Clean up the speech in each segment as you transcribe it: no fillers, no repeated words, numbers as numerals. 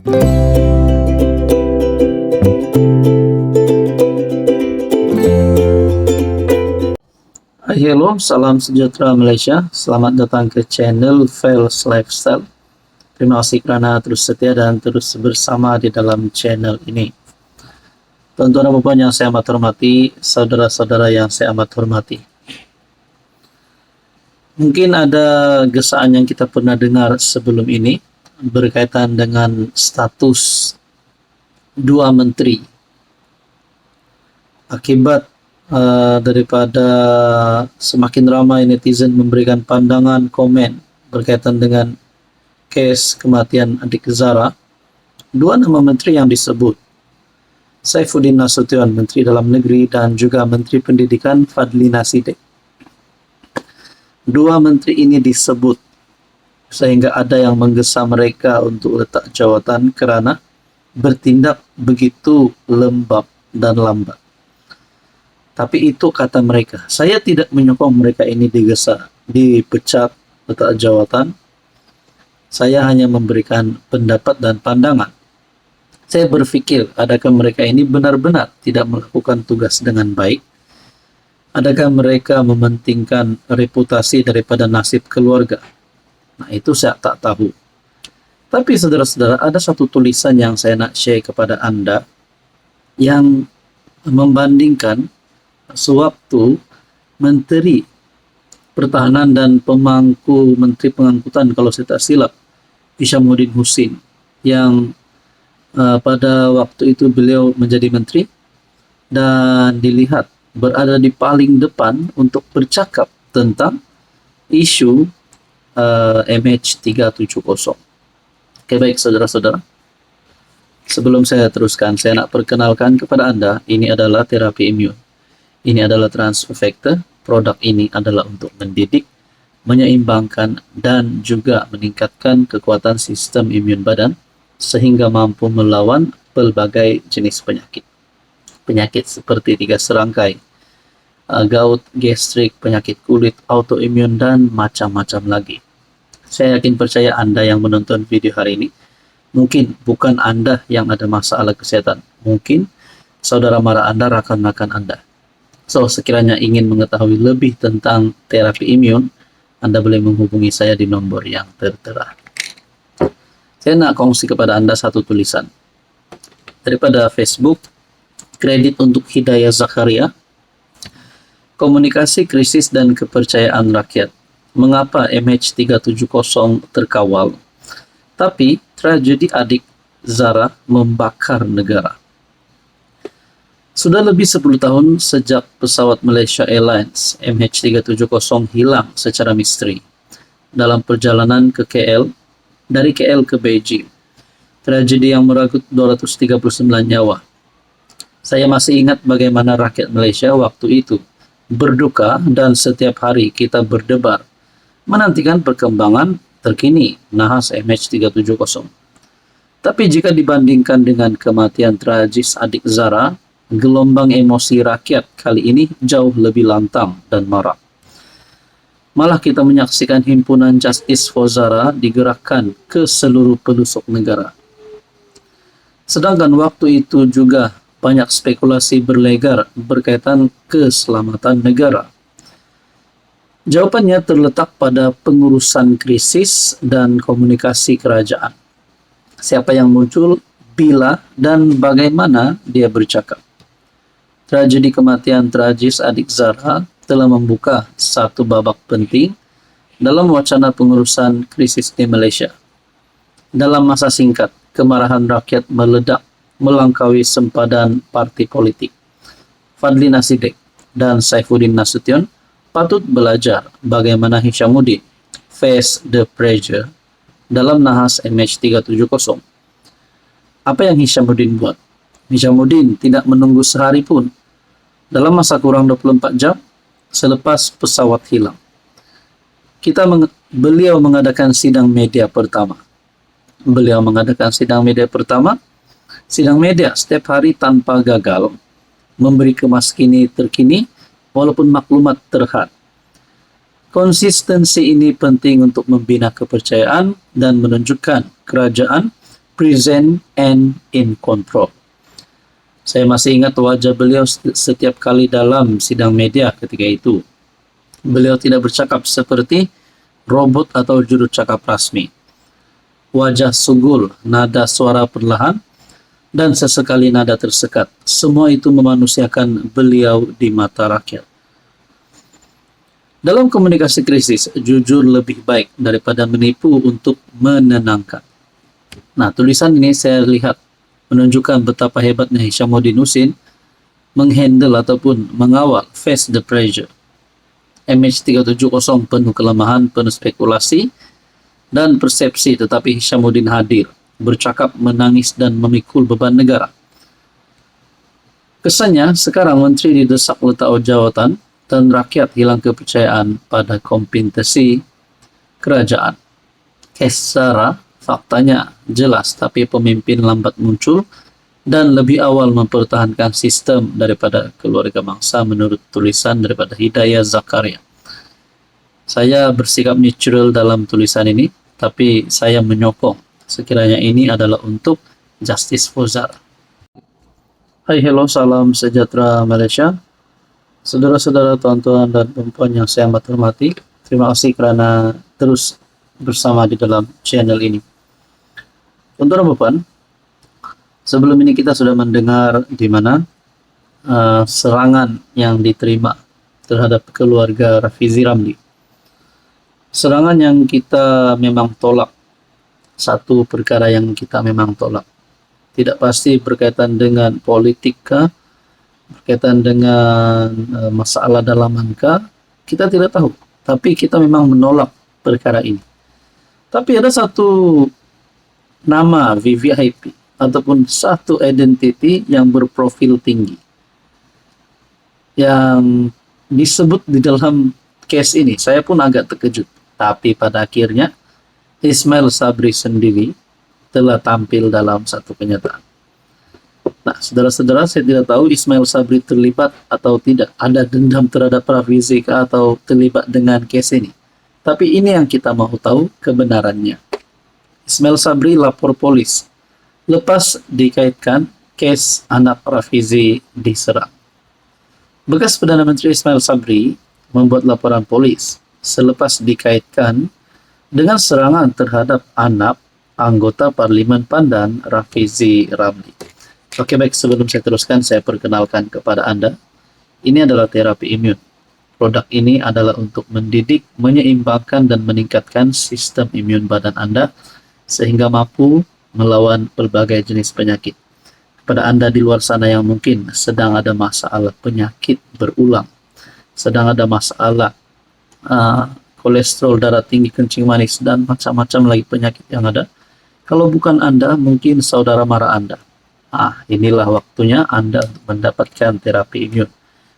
Hello, salam sejahtera Malaysia. Selamat datang ke channel Fails Lifestyle. Terima kasih kerana terus setia dan terus bersama di dalam channel ini. Tuan-tuan dan puan yang saya amat hormati, saudara-saudara yang saya amat hormati. Mungkin ada gesaan yang kita pernah dengar sebelum ini berkaitan dengan status dua menteri. Akibat daripada semakin ramai netizen memberikan pandangan, komen berkaitan dengan kes kematian adik Zara, dua nama menteri yang disebut, Saifuddin Nasution, Menteri Dalam Negeri, dan juga Menteri Pendidikan Fadlina Siddiq. Dua menteri ini disebut sehingga ada yang menggesa mereka untuk letak jawatan kerana bertindak begitu lembab dan lambat. Tapi itu kata mereka. Saya tidak menyokong mereka ini digesa, dipecat, letak jawatan. Saya hanya memberikan pendapat dan pandangan. Saya berfikir, adakah mereka ini benar-benar tidak melakukan tugas dengan baik? Adakah mereka mementingkan reputasi daripada nasib keluarga? Nah, itu saya tak tahu. Tapi saudara-saudara, ada satu tulisan yang saya nak share kepada Anda yang membandingkan sewaktu Menteri Pertahanan dan pemangku Menteri Pengangkutan, kalau saya tak silap, Hishamuddin Hussein, yang pada waktu itu beliau menjadi menteri dan dilihat berada di paling depan untuk bercakap tentang isu MH370. Oke, baik saudara-saudara. Sebelum saya teruskan, saya nak perkenalkan kepada Anda, ini adalah terapi imun. Ini adalah transfer factor. Produk ini adalah untuk mendidik, menyeimbangkan, dan juga meningkatkan kekuatan sistem imun badan sehingga mampu melawan pelbagai jenis penyakit. Penyakit seperti tiga serangkai, gout, gastrik, penyakit kulit, autoimun, dan macam-macam lagi. Saya yakin percaya Anda yang menonton video hari ini, mungkin bukan Anda yang ada masalah kesehatan. Mungkin saudara mara Anda, rakan-rakan Anda. So, sekiranya ingin mengetahui lebih tentang terapi imun, Anda boleh menghubungi saya di nomor yang tertera. Saya nak kongsi kepada Anda satu tulisan daripada Facebook, kredit untuk Hidayah Zakaria, komunikasi krisis dan kepercayaan rakyat. Mengapa MH370 terkawal, tapi tragedi adik Zara membakar negara. Sudah lebih 10 tahun sejak pesawat Malaysia Airlines MH370 hilang secara misteri dalam perjalanan ke KL, dari KL ke Beijing. Tragedi yang merenggut 239 nyawa. Saya masih ingat bagaimana rakyat Malaysia waktu itu berduka dan setiap hari kita berdebar menantikan perkembangan terkini nahas MH370. Tapi jika dibandingkan dengan kematian tragis adik Zara, gelombang emosi rakyat kali ini jauh lebih lantang dan marah. Malah kita menyaksikan himpunan Justice for Zara digerakkan ke seluruh pelosok negara. Sedangkan waktu itu juga banyak spekulasi berlegar berkaitan keselamatan negara. Jawabannya terletak pada pengurusan krisis dan komunikasi kerajaan. Siapa yang muncul, bila dan bagaimana dia bercakap. Tragedi kematian tragis adik Zara telah membuka satu babak penting dalam wacana pengurusan krisis di Malaysia. Dalam masa singkat, kemarahan rakyat meledak melangkaui sempadan parti politik. Fadlina Siddiq dan Saifuddin Nasution patut belajar bagaimana Hishamuddin face the pressure dalam nahas MH370. Apa yang Hishamuddin buat? Hishamuddin tidak menunggu sehari pun. Dalam masa kurang 24 jam selepas pesawat hilang, beliau mengadakan sidang media pertama. Sidang media setiap hari tanpa gagal, memberi kemaskini terkini walaupun maklumat terhad. Konsistensi ini penting untuk membina kepercayaan dan menunjukkan kerajaan present and in control. Saya masih ingat wajah beliau setiap kali dalam sidang media ketika itu. Beliau tidak bercakap seperti robot atau juru cakap rasmi. Wajah sugul, nada suara perlahan, dan sesekali nada tersekat. Semua itu memanusiakan beliau di mata rakyat. Dalam komunikasi krisis, jujur lebih baik daripada menipu untuk menenangkan. Nah, tulisan ini saya lihat menunjukkan betapa hebatnya Hishamuddin Husin menghandle ataupun mengawal face the pressure. MH370 penuh kelemahan, penuh spekulasi dan persepsi, tetapi Hishamuddin hadir, bercakap, menangis dan memikul beban negara. Kesannya sekarang menteri didesak letak jawatan dan rakyat hilang kepercayaan pada kompetensi kerajaan. Secara faktanya jelas, tapi pemimpin lambat muncul dan lebih awal mempertahankan sistem daripada keluarga bangsa menurut tulisan daripada Hidayah Zakaria. Saya bersikap neutral dalam tulisan ini, tapi saya menyokong sekiranya ini adalah untuk Justice for Zara. Hai, hello, salam sejahtera Malaysia. Saudara-saudara, tuan-tuan dan perempuan yang saya amat hormati, terima kasih kerana terus bersama di dalam channel ini. Tuan-tuan dan perempuan, sebelum ini kita sudah mendengar di mana serangan yang diterima terhadap keluarga Rafizi Ramli. Serangan yang kita memang tolak, satu perkara yang kita memang tolak. Tidak pasti berkaitan dengan politika, berkaitan dengan masalah dalaman kita tidak tahu. Tapi kita memang menolak perkara ini. Tapi ada satu nama VVIP ataupun satu identiti yang berprofil tinggi yang disebut di dalam case ini. Saya pun agak terkejut, tapi pada akhirnya Ismail Sabri sendiri telah tampil dalam satu kenyataan. Nah, saudara-saudara, saya tidak tahu Ismail Sabri terlibat atau tidak, ada dendam terhadap Rafizi atau terlibat dengan case ini. Tapi ini yang kita mau tahu kebenarannya. Ismail Sabri lapor polis lepas dikaitkan kes anak Rafizi diserang. Bekas Perdana Menteri Ismail Sabri membuat laporan polis selepas dikaitkan dengan serangan terhadap anak anggota Parlimen Pandan Rafizi Ramli. Oke, baik, sebelum saya teruskan, saya perkenalkan kepada Anda. Ini adalah terapi imun. Produk ini adalah untuk mendidik, menyeimbangkan dan meningkatkan sistem imun badan Anda sehingga mampu melawan berbagai jenis penyakit. Kepada Anda di luar sana yang mungkin sedang ada masalah penyakit berulang, sedang ada masalah kolesterol darah tinggi, kencing manis, dan macam-macam lagi penyakit yang ada. Kalau bukan Anda, mungkin saudara mara Anda. Inilah waktunya Anda untuk mendapatkan terapi imun,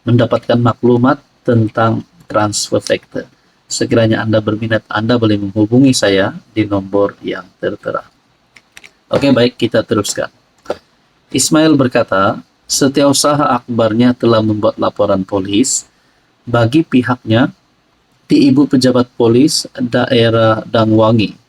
mendapatkan maklumat tentang transfer factor. Sekiranya Anda berminat, Anda boleh menghubungi saya di nomor yang tertera. Oke, baik, kita teruskan. Ismail berkata, setiausaha akbarnya telah membuat laporan polis bagi pihaknya di Ibu Pejabat Polis Daerah Dangwangi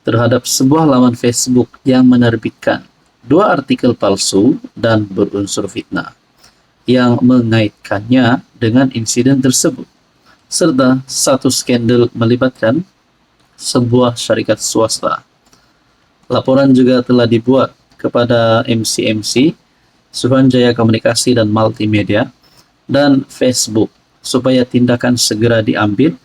terhadap sebuah laman Facebook yang menerbitkan 2 artikel palsu dan berunsur fitnah yang mengaitkannya dengan insiden tersebut, serta satu skandal melibatkan sebuah syarikat swasta. Laporan juga telah dibuat kepada MC-MC, Suruhanjaya Komunikasi dan Multimedia, dan Facebook supaya tindakan segera diambil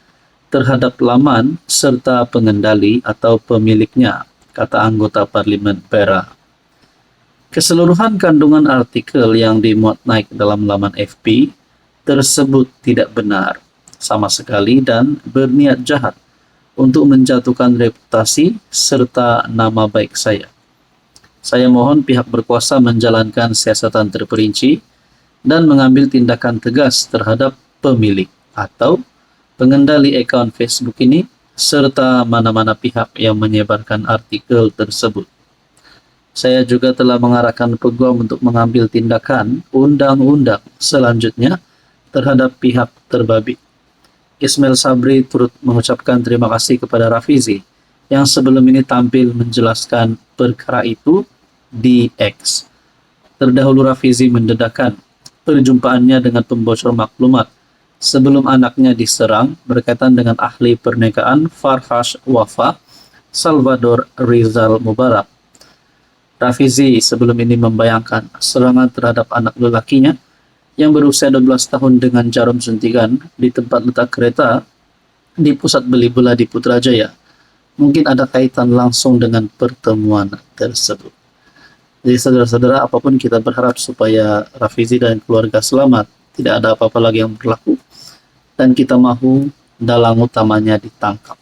terhadap laman serta pengendali atau pemiliknya, kata anggota Parlimen Perak. Keseluruhan kandungan artikel yang dimuat naik dalam laman FB tersebut tidak benar sama sekali dan berniat jahat untuk menjatuhkan reputasi serta nama baik saya. Saya mohon pihak berkuasa menjalankan siasatan terperinci dan mengambil tindakan tegas terhadap pemilik atau pengendali akaun Facebook ini serta mana-mana pihak yang menyebarkan artikel tersebut. Saya juga telah mengarahkan peguam untuk mengambil tindakan undang-undang selanjutnya terhadap pihak terbabit. Ismail Sabri turut mengucapkan terima kasih kepada Rafizi yang sebelum ini tampil menjelaskan perkara itu di X. Terdahulu Rafizi mendedahkan perjumpaannya dengan pembocor maklumat sebelum anaknya diserang berkaitan dengan ahli pernikahan Farhash Wafa, Salvador Rizal Mubarak. Rafizi sebelum ini membayangkan serangan terhadap anak lelakinya yang berusia 12 tahun dengan jarum suntikan di tempat letak kereta di pusat beli bola di Putrajaya. Mungkin ada kaitan langsung dengan pertemuan tersebut. Jadi saudara-saudara, apapun kita berharap supaya Rafizi dan keluarga selamat, tidak ada apa-apa lagi yang berlaku, dan kita mahu dalang utamanya ditangkap.